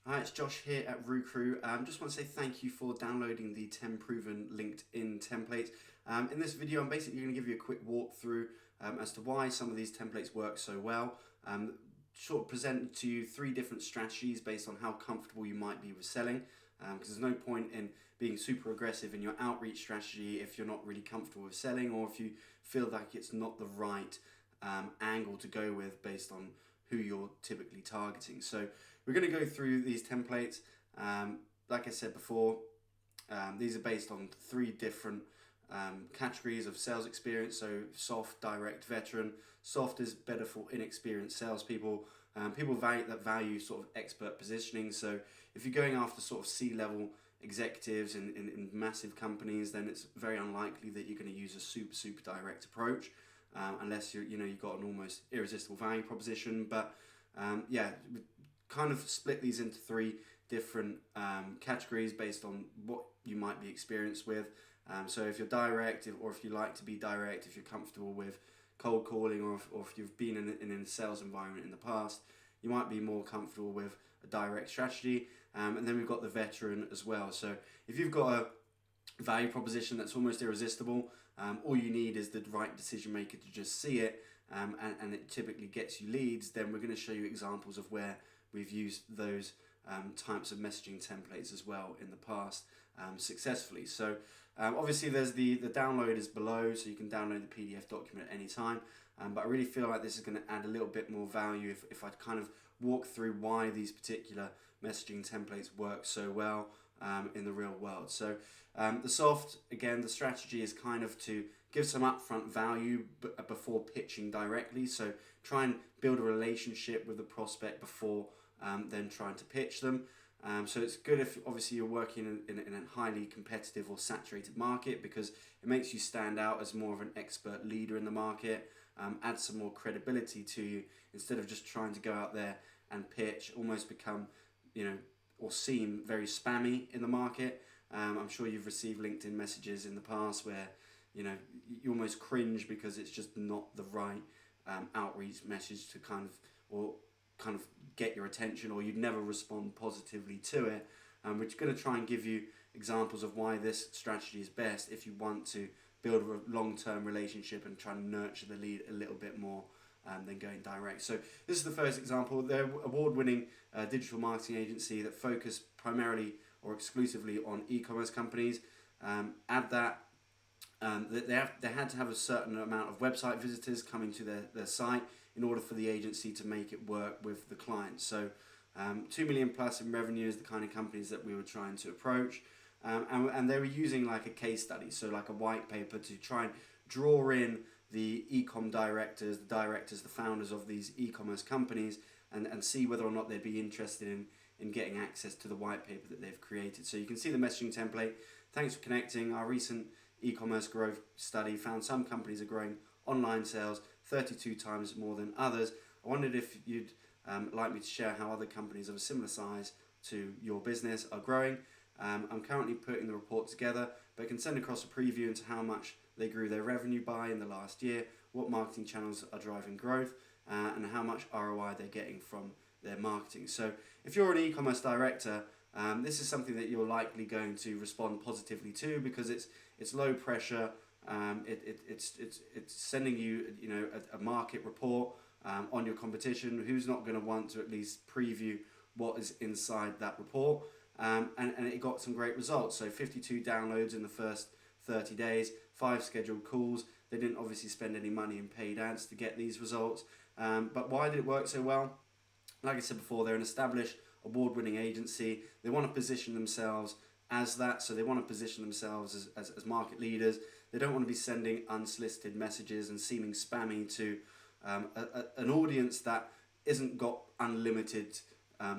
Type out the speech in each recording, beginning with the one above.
Hi, it's Josh here at Recruit. Just want to say thank you for downloading the 10 proven LinkedIn templates. In this video, I'm basically going to give you a quick walkthrough as to why some of these templates work so well. Sort of present to you 3 different strategies based on how comfortable you might be with selling. Because there's no point in being super aggressive in your outreach strategy if you're not really comfortable with selling, or if you feel like it's not the right angle to go with based on who you're typically targeting. So we're going to go through these templates. Like I said before, these are based on 3 different categories of sales experience. So soft, direct, veteran. Soft is better for inexperienced salespeople. People value sort of expert positioning. So if you're going after sort of C-level executives in massive companies, then it's very unlikely that you're going to use a super direct approach, unless you've got an almost irresistible value proposition. But yeah, we kind of split these into 3 different categories based on what you might be experienced with. So if you're direct, or if you like to be direct, if you're comfortable with cold calling, or if you've been in a sales environment in the past, you might be more comfortable with a direct strategy. And then we've got the veteran as well. So if you've got a value proposition that's almost irresistible, all you need is the right decision maker to just see it, and it typically gets you leads, then we're going to show you examples of where we've used those types of messaging templates as well in the past successfully. So obviously there's the download is below, so you can download the PDF document at any time, but I really feel like this is going to add a little bit more value if I kind of walk through why these particular messaging templates work so well in the real world. So the soft, again, the strategy is kind of to give some upfront value before pitching directly. So try and build a relationship with the prospect before then trying to pitch them. So it's good if obviously you're working in a highly competitive or saturated market, because it makes you stand out as more of an expert leader in the market, adds some more credibility to you, instead of just trying to go out there and pitch, almost become, or seem very spammy in the market. I'm sure you've received LinkedIn messages in the past where, you almost cringe because it's just not the right outreach message to kind of get your attention, or you'd never respond positively to it. We're going to try and give you examples of why this strategy is best if you want to build a long-term relationship and try and nurture the lead a little bit more than going direct. So this is the first example. They're an award-winning digital marketing agency that focus primarily or exclusively on e-commerce companies. Add that they had to have a certain amount of website visitors coming to their site in order for the agency to make it work with the client. So 2 million plus in revenue is the kind of companies that we were trying to approach. And they were using like a case study, so like a white paper, to try and draw in the e-com directors, the founders of these e-commerce companies, and see whether or not they'd be interested in getting access to the white paper that they've created. So you can see the messaging template. Thanks for connecting. Our recent e-commerce growth study found some companies are growing online sales 32 times more than others. I wondered if you'd like me to share how other companies of a similar size to your business are growing. I'm currently putting the report together, but can send across a preview into how much they grew their revenue by in the last year, what marketing channels are driving growth, and how much ROI they're getting from their marketing. So if you're an e-commerce director, this is something that you're likely going to respond positively to, because it's low pressure. It's sending you a market report on your competition. Who's not going to want to at least preview what is inside that report? And it got some great results. So 52 downloads in the first 30 days, 5 scheduled calls. They didn't obviously spend any money in paid ads to get these results. But why did it work so well? Like I said before, they're an established award-winning agency. They want to position themselves as that, so they want to position themselves as market leaders. They don't want to be sending unsolicited messages and seeming spammy to an audience that isn't got unlimited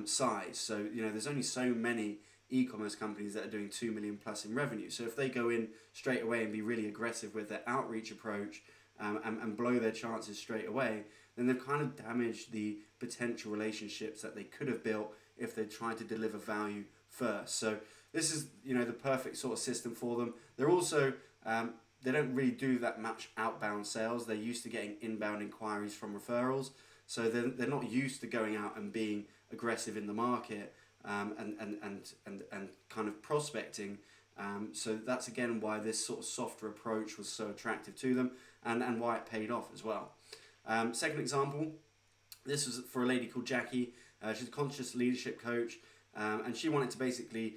size. So there's only so many e-commerce companies that are doing 2 million plus in revenue. So if they go in straight away and be really aggressive with their outreach approach, and blow their chances straight away, then they've kind of damaged the potential relationships that they could have built if they tried to deliver value first. So this is the perfect sort of system for them. They're also they don't really do that much outbound sales. They're used to getting inbound inquiries from referrals, so they're not used to going out and being aggressive in the market. and kind of prospecting. So that's again why this sort of softer approach was so attractive to them, and why it paid off as well. Second example, this was for a lady called Jackie. She's a conscious leadership coach, and she wanted to basically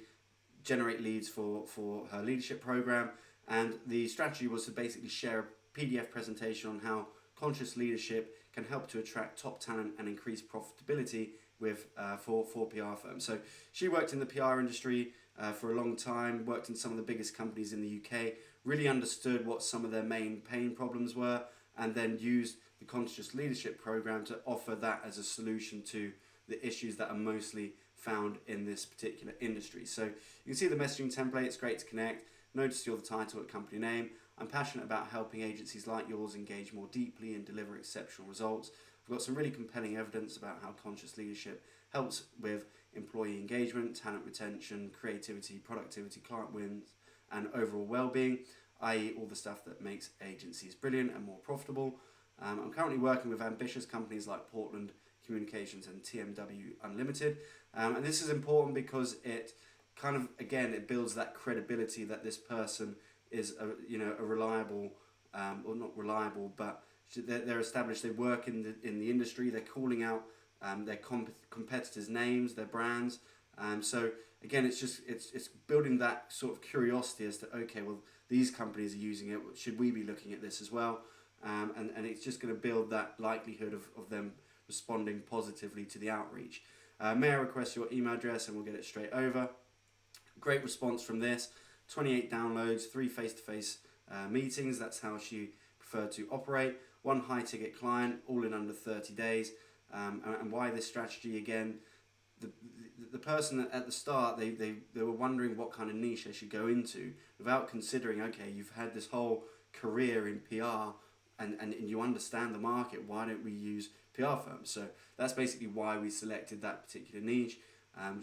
generate leads for her leadership program. And the strategy was to basically share a PDF presentation on how conscious leadership can help to attract top talent and increase profitability with for PR firms. So she worked in the PR industry for a long time, worked in some of the biggest companies in the UK, really understood what some of their main pain problems were, and then used the conscious leadership program to offer that as a solution to the issues that are mostly found in this particular industry. So you can see the messaging template. It's great to connect. Notice you're the title at company name. I'm passionate about helping agencies like yours engage more deeply and deliver exceptional results. I've got some really compelling evidence about how conscious leadership helps with employee engagement, talent retention, creativity, productivity, client wins, and overall well-being, i.e. all the stuff that makes agencies brilliant and more profitable. I'm currently working with ambitious companies like Portland Communications and TMW Unlimited, and this is important because it kind of, again, it builds that credibility that this person is a reliable, or not reliable, but they're established. They work in the industry. They're calling out their competitors' names, their brands. So again, it's building that sort of curiosity as to, okay, well, these companies are using it. Should we be looking at this as well? And it's just going to build that likelihood of them responding positively to the outreach. May I request your email address and we'll get it straight over. Great response from this. 28 downloads, 3 face-to-face meetings. That's how she preferred to operate. 1 high-ticket client, all in under 30 days. And why this strategy? Again, the person at the start, they were wondering what kind of niche they should go into without considering, okay, you've had this whole career in PR and you understand the market. Why don't we use PR firms? So that's basically why we selected that particular niche.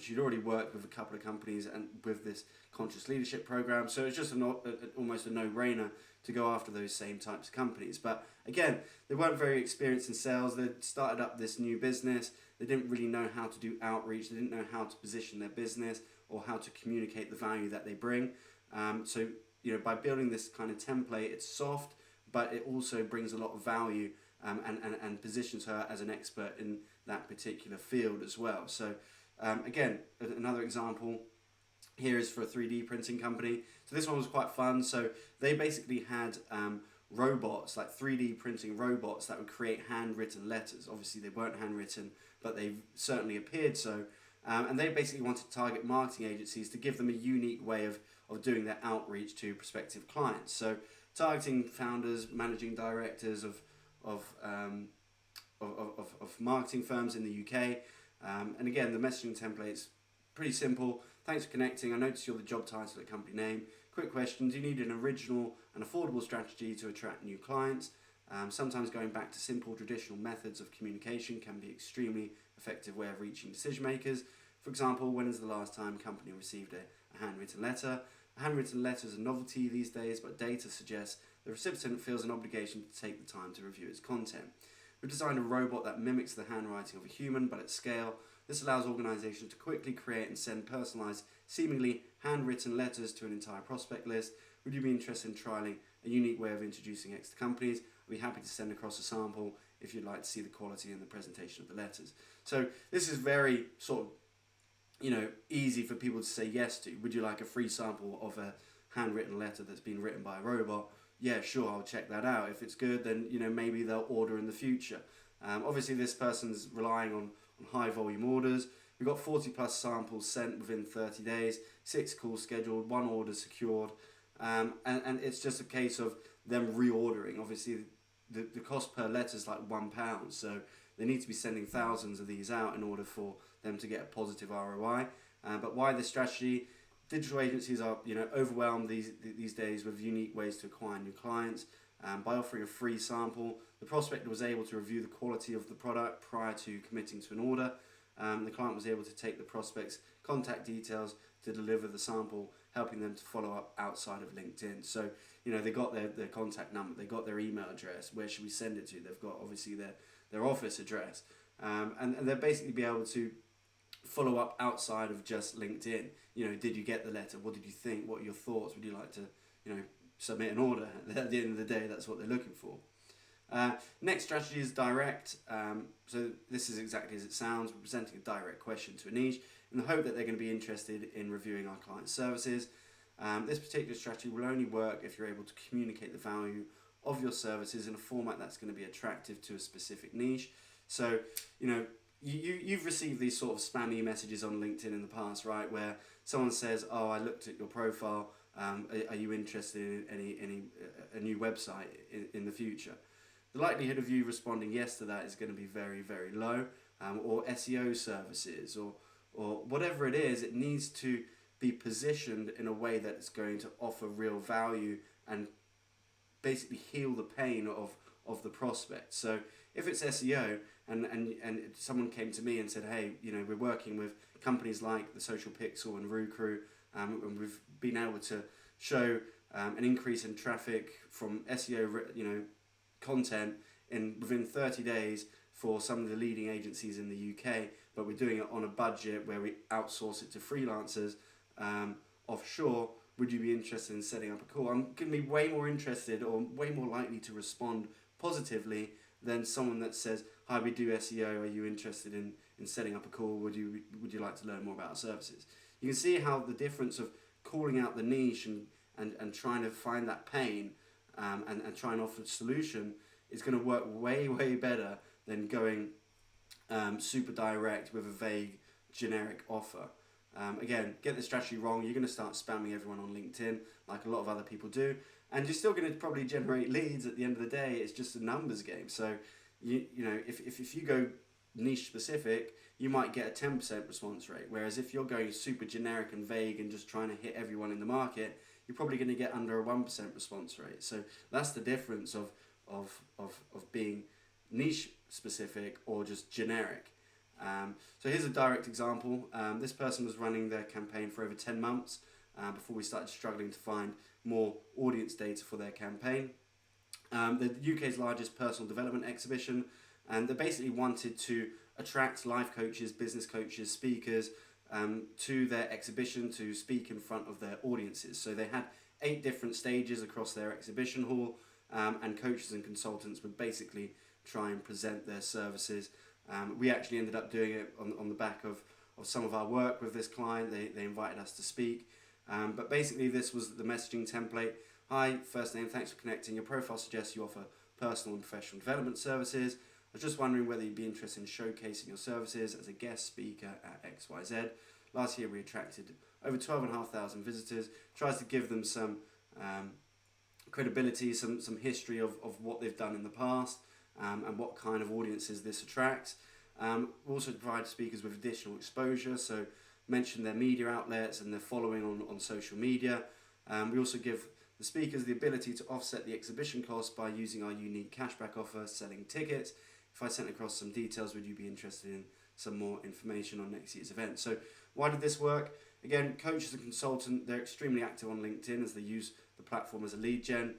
She'd already worked with a couple of companies and with this conscious leadership program, so it's just almost a no-brainer to go after those same types of companies. But again, they weren't very experienced in sales. They'd started up this new business. They didn't really know how to do outreach. They didn't know how to position their business or how to communicate the value that they bring. So by building this kind of template, it's soft, but it also brings a lot of value and positions her as an expert in that particular field as well. So again, another example here is for a 3D printing company. So this one was quite fun. So they basically had robots, like 3D printing robots that would create handwritten letters. Obviously they weren't handwritten, but they certainly appeared so. And they basically wanted to target marketing agencies to give them a unique way of doing their outreach to prospective clients. So targeting founders, managing directors of marketing firms in the UK. And again, the messaging template's pretty simple. Thanks for connecting. I noticed you're the job title at company name. Quick question, do you need an original and affordable strategy to attract new clients? Sometimes going back to simple traditional methods of communication can be extremely effective way of reaching decision makers. For example, when is the last time a company received a handwritten letter? A handwritten letter is a novelty these days, but data suggests the recipient feels an obligation to take the time to review its content. We've designed a robot that mimics the handwriting of a human, but at scale. This allows organizations to quickly create and send personalized, seemingly handwritten letters to an entire prospect list. Would you be interested in trialing a unique way of introducing X to companies? I'd be happy to send across a sample if you'd like to see the quality and the presentation of the letters. So this is very sort of, easy for people to say yes to. Would you like a free sample of a handwritten letter that's been written by a robot? Yeah, sure, I'll check that out. If it's good, then maybe they'll order in the future. Obviously, this person's relying on high volume orders. We've got 40 plus samples sent within 30 days, 6 calls scheduled, 1 order secured, and it's just a case of them reordering. Obviously, the cost per letter is like £1, so they need to be sending thousands of these out in order for them to get a positive ROI. But why this strategy? Digital agencies are overwhelmed these days with unique ways to acquire new clients. By offering a free sample, the prospect was able to review the quality of the product prior to committing to an order. The client was able to take the prospect's contact details to deliver the sample, helping them to follow up outside of LinkedIn. So, they got their contact number, they got their email address, where should we send it to? They've got obviously their office address. And they'll basically be able to follow up outside of just LinkedIn. You know, did you get the letter? What did you think? What are your thoughts? Would you like to, you know, submit an order? At the end of the day, that's what they're looking for. Next strategy is direct. So this is exactly as it sounds. We're presenting a direct question to a niche in the hope that they're going to be interested in reviewing our client services. This particular strategy will only work if you're able to communicate the value of your services in a format that's going to be attractive to a specific niche. So, you know, you've received these sort of spammy messages on LinkedIn in the past, right? Where someone says, "Oh, I looked at your profile. Are you interested in a new website in the future?" The likelihood of you responding yes to that is going to be very, very low. Or SEO services or whatever it is, it needs to be positioned in a way that it's going to offer real value and basically heal the pain of the prospect. So if it's SEO and someone came to me and said, "Hey, you know, we're working with companies like the Social Pixel and Roocrew, and we've been able to show an increase in traffic from SEO, you know, content within 30 days for some of the leading agencies in the UK, but we're doing it on a budget where we outsource it to freelancers offshore. Would you be interested in setting up a call?" I'm going to be way more interested or way more likely to respond positively than someone that says, "Hi, we do SEO. Are you interested in setting up a call? Would you like to learn more about our services?" You can see how the difference of calling out the niche and trying to find that pain and try and offer a solution is going to work way, way better than going super direct with a vague, generic offer. Again, get the strategy wrong, you're going to start spamming everyone on LinkedIn like a lot of other people do, and you're still going to probably generate leads. At the end of the day, it's just a numbers game. So, you know, if you go niche specific, you might get a 10% response rate, whereas if you're going super generic and vague and just trying to hit everyone in the market, you're probably going to get under a 1% response rate. So that's the difference of being niche specific or just generic. So here's a direct example. This person was running their campaign for over 10 months before we started struggling to find more audience data for their campaign. The UK's largest personal development exhibition, and they basically wanted to attract life coaches, business coaches, speakers to their exhibition to speak in front of their audiences. So they had 8 different stages across their exhibition hall, and coaches and consultants would basically try and present their services. We actually ended up doing it on the back of some of our work with this client. They invited us to speak. But basically this was the messaging template. "Hi, first name, thanks for connecting. Your profile suggests you offer personal and professional development services. I was just wondering whether you'd be interested in showcasing your services as a guest speaker at XYZ. Last year we attracted over 12,500 visitors." Tries to give them some credibility, some history of what they've done in the past. And what kind of audiences this attracts. We also provide speakers with additional exposure, so mention their media outlets and their following on social media. We also give the speakers the ability to offset the exhibition costs by using our unique cashback offer, selling tickets. If I sent across some details, would you be interested in some more information on next year's event? So why did this work? Again, coaches and consultant, they're extremely active on LinkedIn as they use the platform as a lead gen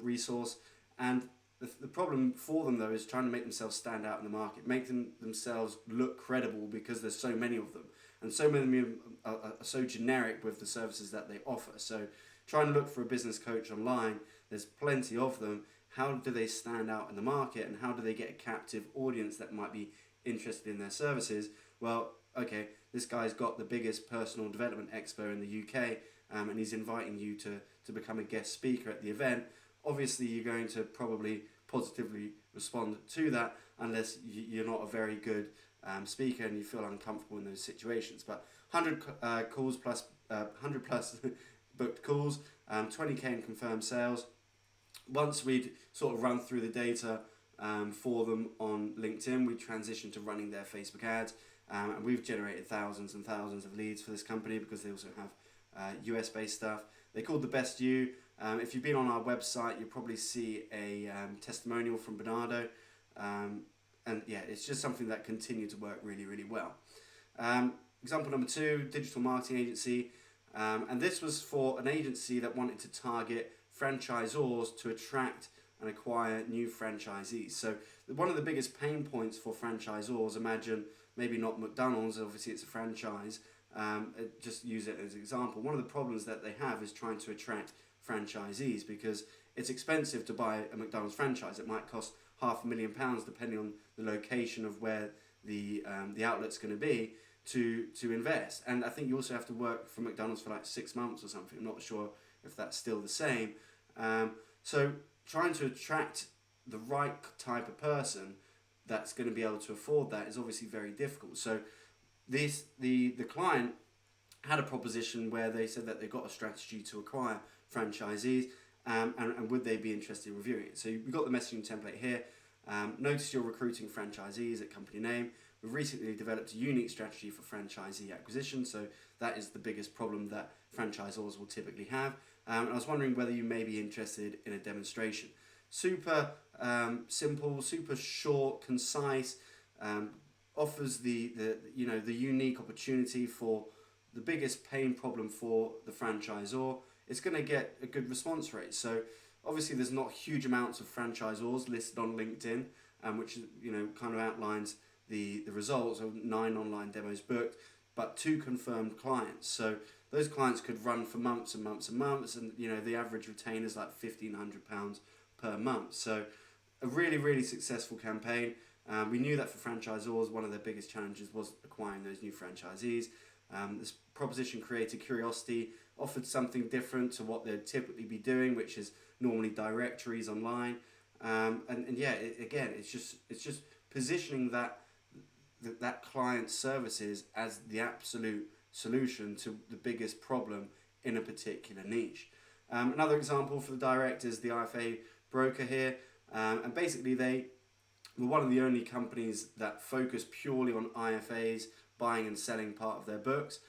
resource. And the problem for them, though, is trying to make themselves stand out in the market, make themselves look credible because there's so many of them. And so many of them are so generic with the services that they offer. So trying to look for a business coach online, there's plenty of them. How do they stand out in the market, and how do they get a captive audience that might be interested in their services? Well, okay, this guy's got the biggest personal development expert in the UK, and he's inviting you to become a guest speaker at the event. Obviously, you're going to probably positively respond to that unless you're not a very good speaker and you feel uncomfortable in those situations. But 100 calls plus 100 plus booked calls, 20k in confirmed sales. Once we'd sort of run through the data for them on LinkedIn, we transitioned to running their Facebook ads, and we've generated thousands and thousands of leads for this company because they also have US based stuff. They called the Best You. If you've been on our website, you'll probably see a testimonial from Bernardo. And yeah, it's just something that continued to work really, really well. Example number 2, digital marketing agency. And this was for an agency that wanted to target franchisors to attract and acquire new franchisees. So one of the biggest pain points for franchisors, imagine maybe not McDonald's, obviously it's a franchise, just use it as an example. One of the problems that they have is trying to attract franchisees, because it's expensive to buy a McDonald's franchise. It might cost £500,000 depending on the location of where the outlet's going to be to invest. And I think you also have to work for McDonald's for like 6 months or something. I'm not sure if that's still the same. So trying to attract the right type of person that's going to be able to afford that is obviously very difficult. So the client had a proposition where they said that they've got a strategy to acquire franchisees, and would they be interested in reviewing it. So we've got the messaging template here. Notice you're recruiting franchisees at company name. We've recently developed a unique strategy for franchisee acquisition, so that is the biggest problem that franchisors will typically have. And I was wondering whether you may be interested in a demonstration. Super simple, super short, concise, offers the unique opportunity for the biggest pain problem for the franchisor. It's going to get a good response rate. So obviously there's not huge amounts of franchisors listed on LinkedIn, which kind of outlines the results of 9 online demos booked, but 2 confirmed clients. So those clients could run for months and months and months, and the average retainer is like £1,500 per month. So a really, really successful campaign. We knew that for franchisors, one of their biggest challenges was acquiring those new franchisees. This proposition created curiosity, offered something different to what they'd typically be doing, which is normally directories online. It's just positioning that client's services as the absolute solution to the biggest problem in a particular niche. Another example for the direct is the IFA broker here, and basically they were one of the only companies that focus purely on IFAs buying and selling part of their books.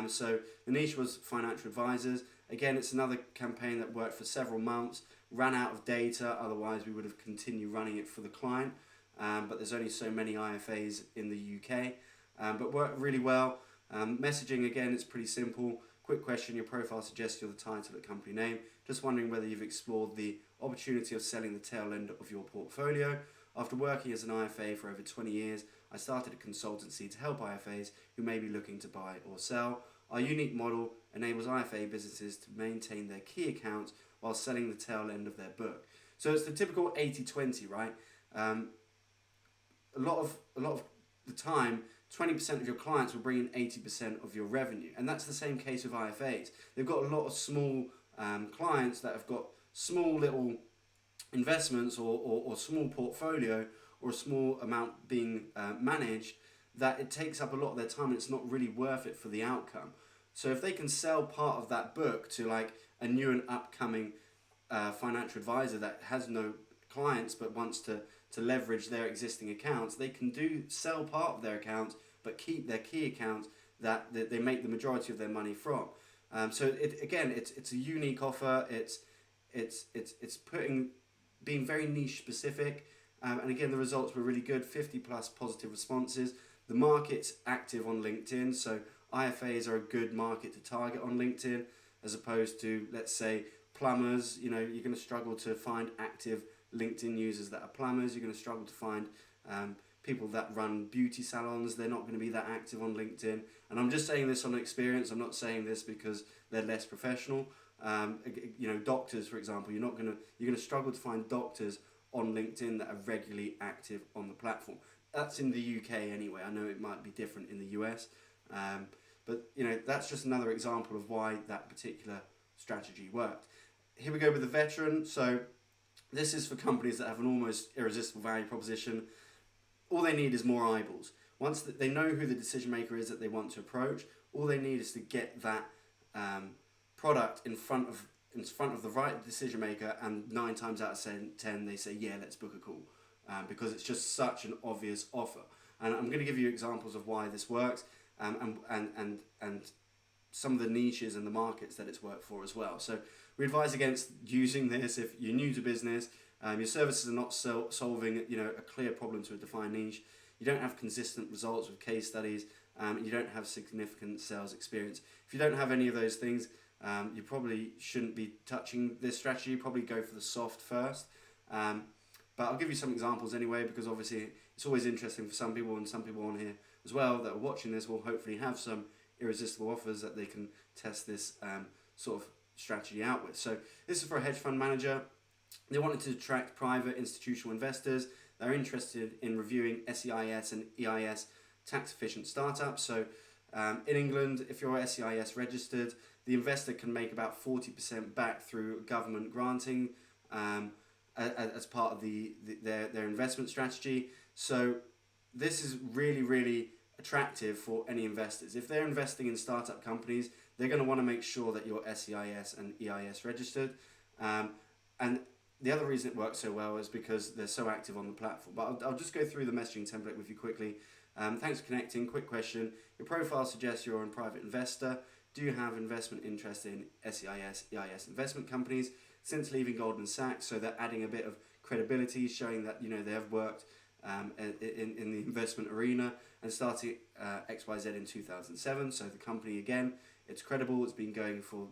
So the niche was financial advisors. Again, it's another campaign that worked for several months, ran out of data, otherwise we would have continued running it for the client. But there's only so many IFAs in the UK, but worked really well. Messaging, again, it's pretty simple. Quick question, your profile suggests you're the title at company name. Just wondering whether you've explored the opportunity of selling the tail end of your portfolio. After working as an IFA for over 20 years, I started a consultancy to help IFAs who may be looking to buy or sell. Our unique model enables IFA businesses to maintain their key accounts while selling the tail end of their book. So it's the typical 80-20, right? A lot of the time, 20% of your clients will bring in 80% of your revenue. And that's the same case with IFAs. They've got a lot of small clients that have got small little investments or small portfolio or a small amount being managed, that it takes up a lot of their time and it's not really worth it for the outcome. So if they can sell part of that book to like a new and upcoming financial advisor that has no clients but wants to leverage their existing accounts, they can sell part of their accounts but keep their key accounts that they make the majority of their money from. So it's a unique offer. It's being very niche specific, and again the results were really good. 50+ positive responses. The market's active on LinkedIn, so IFAs are a good market to target on LinkedIn, as opposed to, let's say, plumbers. You're going to struggle to find active LinkedIn users that are plumbers. You're going to struggle to find people that run beauty salons. They're not going to be that active on LinkedIn. And I'm just saying this on experience. I'm not saying this because they're less professional. Doctors, for example, you're going to struggle to find doctors on LinkedIn that are regularly active on the platform. That's in the UK anyway. I know it might be different in the US, but that's just another example of why that particular strategy worked. Here we go with the veteran. So this is for companies that have an almost irresistible value proposition. All they need is more eyeballs. Once they know who the decision maker is that they want to approach, all they need is to get that product in front of the right decision maker, and 9 times out of 10 they say, yeah, let's book a call, because it's just such an obvious offer. And I'm going to give you examples of why this works, and some of the niches and the markets that it's worked for as well. So we advise against using this if you're new to business, your services are not solving a clear problem to a defined niche, you don't have consistent results with case studies, you don't have significant sales experience. If you don't have any of those things, you probably shouldn't be touching this strategy. Probably go for the soft first. But I'll give you some examples anyway, because obviously it's always interesting for some people, and some people on here as well that are watching this will hopefully have some irresistible offers that they can test this sort of strategy out with. So this is for a hedge fund manager. They wanted to attract private institutional investors that are interested in reviewing SEIS and EIS tax efficient startups. So in England, if you're SEIS registered, the investor can make about 40% back through government granting as part of their investment strategy. So this is really, really attractive for any investors. If they're investing in startup companies, they're going to want to make sure that you're SEIS and EIS registered. And the other reason it works so well is because they're so active on the platform. But I'll just go through the messaging template with you quickly. Thanks for connecting. Quick question. Your profile suggests you're a private investor. Do you have investment interest in SEIS, EIS investment companies? Since leaving Goldman Sachs, so they're adding a bit of credibility, showing that they have worked in the investment arena, and starting XYZ in 2007. So the company, again, it's credible. It's been going for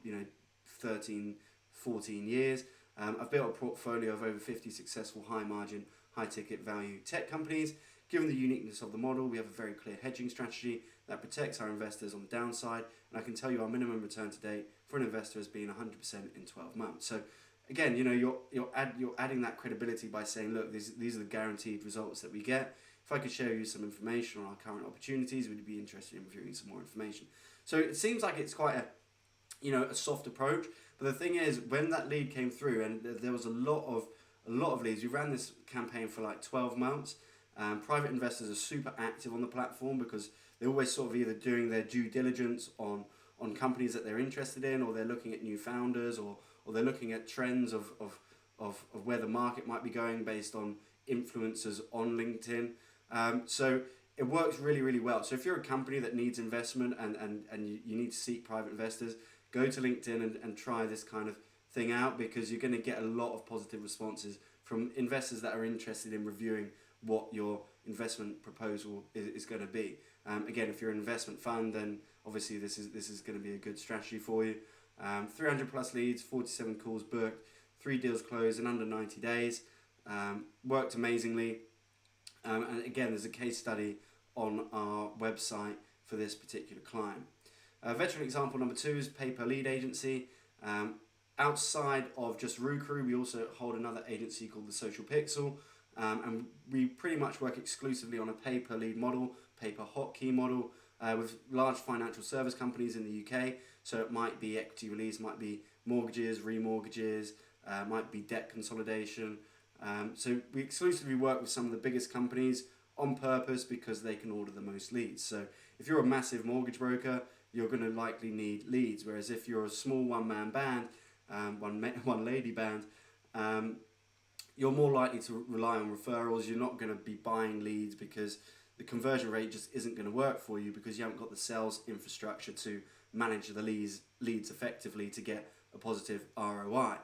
13, 14 years. I've built a portfolio of over 50 successful high margin, high ticket value tech companies. Given the uniqueness of the model, we have a very clear hedging strategy that protects our investors on the downside. And I can tell you our minimum return to date for an investor has been 100% in 12 months. So again, you're adding that credibility by saying, look, these are the guaranteed results that we get. If I could share you some information on our current opportunities, would you be interested in reviewing some more information? So it seems like it's quite a soft approach. But the thing is, when that lead came through, and there was a lot of leads, we ran this campaign for like 12 months. Private investors are super active on the platform because they're always sort of either doing their due diligence on companies that they're interested in, or they're looking at new founders, or they're looking at trends of where the market might be going based on influencers on LinkedIn. So it works really, really well. So if you're a company that needs investment and you need to seek private investors, go to LinkedIn and try this kind of thing out, because you're going to get a lot of positive responses from investors that are interested in reviewing what your investment proposal is going to be. Again, if you're an investment fund, then obviously this is going to be a good strategy for you. 300 plus leads, 47 calls booked, 3 deals closed in under 90 days. Worked amazingly. And again, there's a case study on our website for this particular client. Veteran example number 2 is pay per lead agency. Outside of just Roo-Crew, we also hold another agency called the Social Pixel. And we pretty much work exclusively on a pay per lead model, pay per hotkey model, with large financial service companies in the UK. So it might be equity release, might be mortgages, remortgages, might be debt consolidation. So we exclusively work with some of the biggest companies on purpose because they can order the most leads. So if you're a massive mortgage broker, you're going to likely need leads. Whereas if you're a small one-man band, one lady band, you're more likely to rely on referrals. You're not going to be buying leads because the conversion rate just isn't going to work for you, because you haven't got the sales infrastructure to manage the leads effectively to get a positive ROI.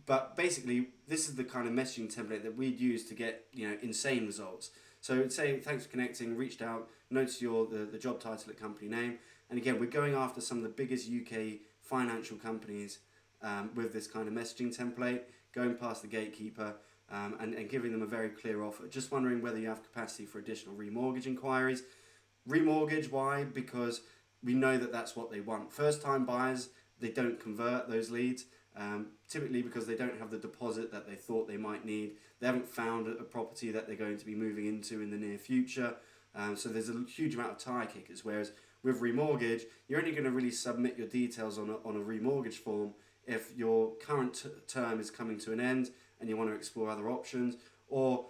But basically, this is the kind of messaging template that we'd use to get insane results. So it'd say, thanks for connecting, reached out, notice the job title at company name. And again, we're going after some of the biggest UK financial companies with this kind of messaging template, going past the gatekeeper and giving them a very clear offer. Just wondering whether you have capacity for additional remortgage inquiries. Remortgage, why? Because we know that that's what they want. First time buyers, they don't convert those leads. Typically because they don't have the deposit that they thought they might need. They haven't found a property that they're going to be moving into in the near future. So there's a huge amount of tire kickers. Whereas with remortgage, you're only going to really submit your details on a remortgage form if your current term is coming to an end and you want to explore other options, or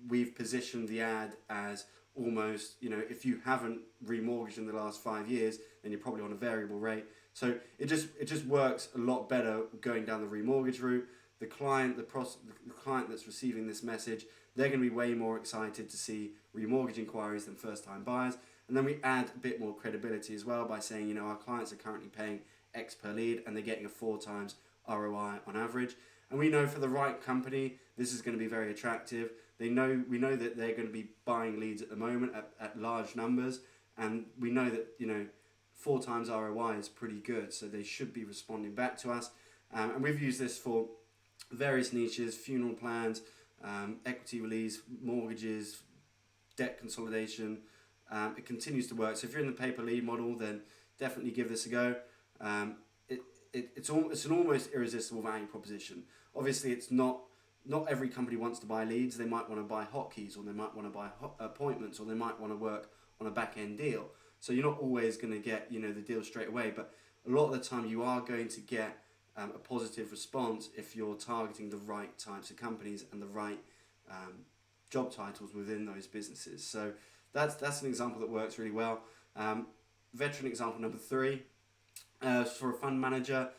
we've positioned the ad as almost, if you haven't remortgaged in the last 5 years, then you're probably on a variable rate. So it just works a lot better going down the remortgage route. The client that's receiving this message, they're going to be way more excited to see remortgage inquiries than first-time buyers. And then we add a bit more credibility as well by saying, our clients are currently paying X per lead and they're getting a 4 times ROI on average. And we know for the right company, this is going to be very attractive. We know that they're going to be buying leads at the moment at large numbers, and we know that 4 times ROI is pretty good, so they should be responding back to us. And we've used this for various niches: funeral plans, equity release, mortgages, debt consolidation, It continues to work. So if you're in the pay-per-lead model, then definitely give this a go. It's an almost irresistible value proposition. Obviously, it's not every company wants to buy leads. They might want to buy hotkeys, or they might want to buy appointments, or they might want to work on a back-end deal. So you're not always going to get the deal straight away, but a lot of the time you are going to get a positive response if you're targeting the right types of companies and the right job titles within those businesses. So that's an example that works really well. Veteran example number 3, for a fund manager,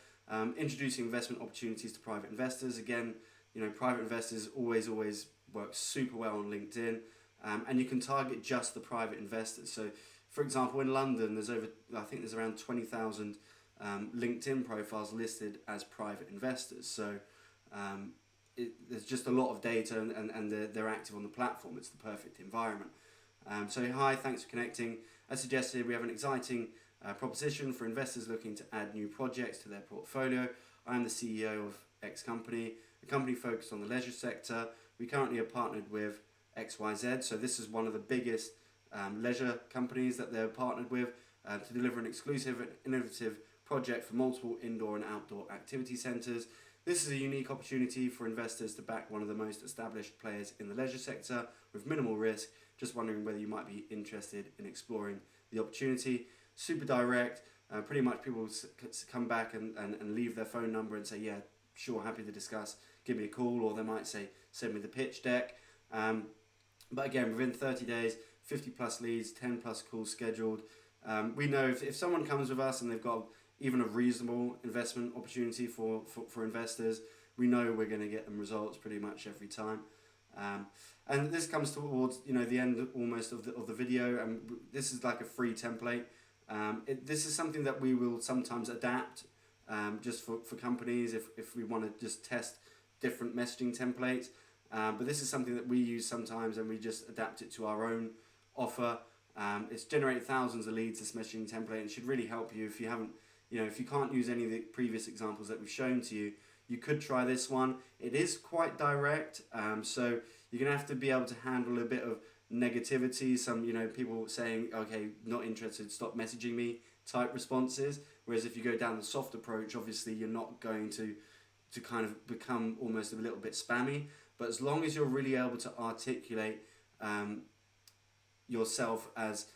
introducing investment opportunities to private investors. Again, private investors always work super well on LinkedIn, and you can target just the private investors. So, for example, in London, there's around 20,000 LinkedIn profiles listed as private investors. So there's just a lot of data, and they're active on the platform. It's the perfect environment. So hi, thanks for connecting. As suggested, we have an exciting proposition for investors looking to add new projects to their portfolio. I'm the CEO of X company, a company focused on the leisure sector. We currently are partnered with XYZ, so this is one of the biggest leisure companies that they're partnered with to deliver an exclusive and innovative project for multiple indoor and outdoor activity centres. This is a unique opportunity for investors to back one of the most established players in the leisure sector with minimal risk. Just wondering whether you might be interested in exploring the opportunity. Super direct, pretty much people come back and leave their phone number and say, yeah, sure, happy to discuss, give me a call, or they might say, send me the pitch deck. But again, within 30 days, 50 plus leads, 10 plus calls scheduled. We know if someone comes with us and they've got even a reasonable investment opportunity for investors, we know we're going to get them results pretty much every time. And this comes towards the end almost of the video, and this is like a free template. This is something that we will sometimes adapt just for companies if we want to just test different messaging templates. But this is something that we use sometimes, and we just adapt it to our own offer. It's generated thousands of leads, this messaging template, and should really help you if you haven't, if you can't use any of the previous examples that we've shown to you. You could try this one. It is quite direct, so you're going to have to be able to handle a bit of negativity, some people saying, okay, not interested, stop messaging me type responses. Whereas if you go down the soft approach, obviously you're not going to kind of become almost a little bit spammy. But as long as you're really able to articulate yourself as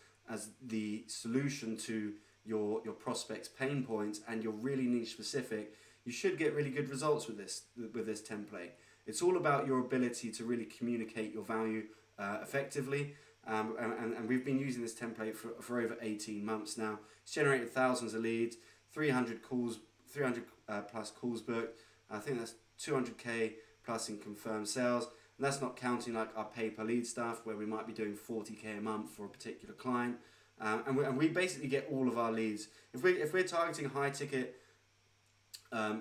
the solution to your prospects' pain points, and you're really niche specific, you should get really good results with this template. It's all about your ability to really communicate your value effectively, and we've been using this template for over 18 months now. It's generated thousands of leads, 300 plus calls booked. I think that's 200k plus in confirmed sales, and that's not counting like our pay-per-lead stuff where we might be doing 40k a month for a particular client. And we basically get all of our leads. If we're targeting high ticket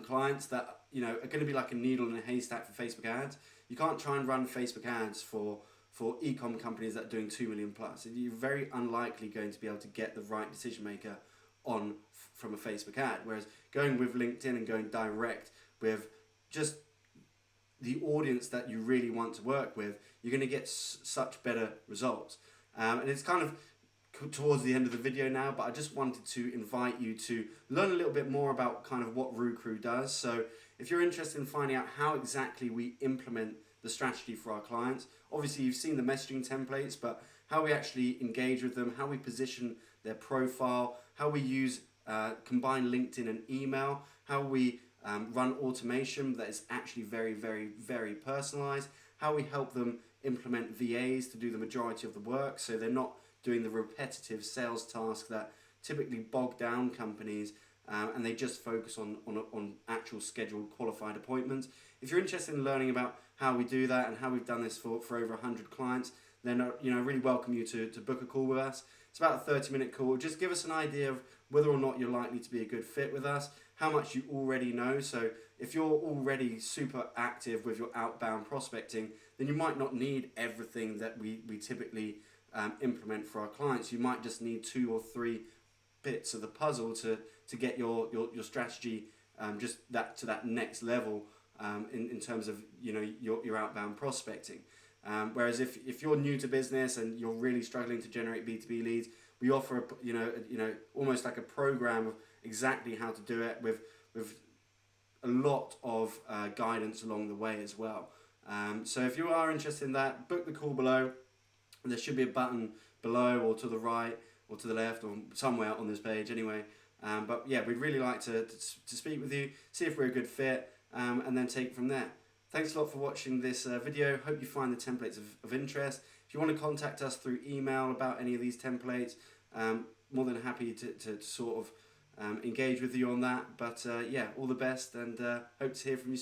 clients that are going to be like a needle in a haystack for Facebook ads, you can't try and run Facebook ads for e-com companies that are doing 2 million plus. You're very unlikely going to be able to get the right decision maker on from a Facebook ad. Whereas going with LinkedIn and going direct with just the audience that you really want to work with, you're going to get such better results. And it's kind of towards the end of the video now, but I just wanted to invite you to learn a little bit more about kind of what RooCrew does. So if you're interested in finding out how exactly we implement the strategy for our clients, obviously you've seen the messaging templates, but how we actually engage with them, how we position their profile, how we use combine LinkedIn and email, how we run automation that is actually very, very, very personalized, how we help them implement VAs to do the majority of the work so they're not doing the repetitive sales tasks that typically bog down companies, and they just focus on actual scheduled qualified appointments. If you're interested in learning about how we do that and how we've done this for over 100 clients, then I really welcome you to book a call with us. It's about a 30-minute call. Just give us an idea of whether or not you're likely to be a good fit with us, how much you already know. So if you're already super active with your outbound prospecting, then you might not need everything that we typically implement for our clients. You might just need 2 or 3 bits of the puzzle to get your strategy just to that next level in terms of your outbound prospecting. Whereas if you're new to business and you're really struggling to generate B2B leads, we offer almost like a program of exactly how to do it with a lot of guidance along the way as well. So if you are interested in that, book the call below. There should be a button below or to the right or to the left or somewhere on this page anyway. But yeah, we'd really like to speak with you, see if we're a good fit, and then take it from there. Thanks a lot for watching this video. Hope you find the templates of interest. If you want to contact us through email about any of these templates, more than happy to sort of engage with you on that. But yeah, all the best, and hope to hear from you soon.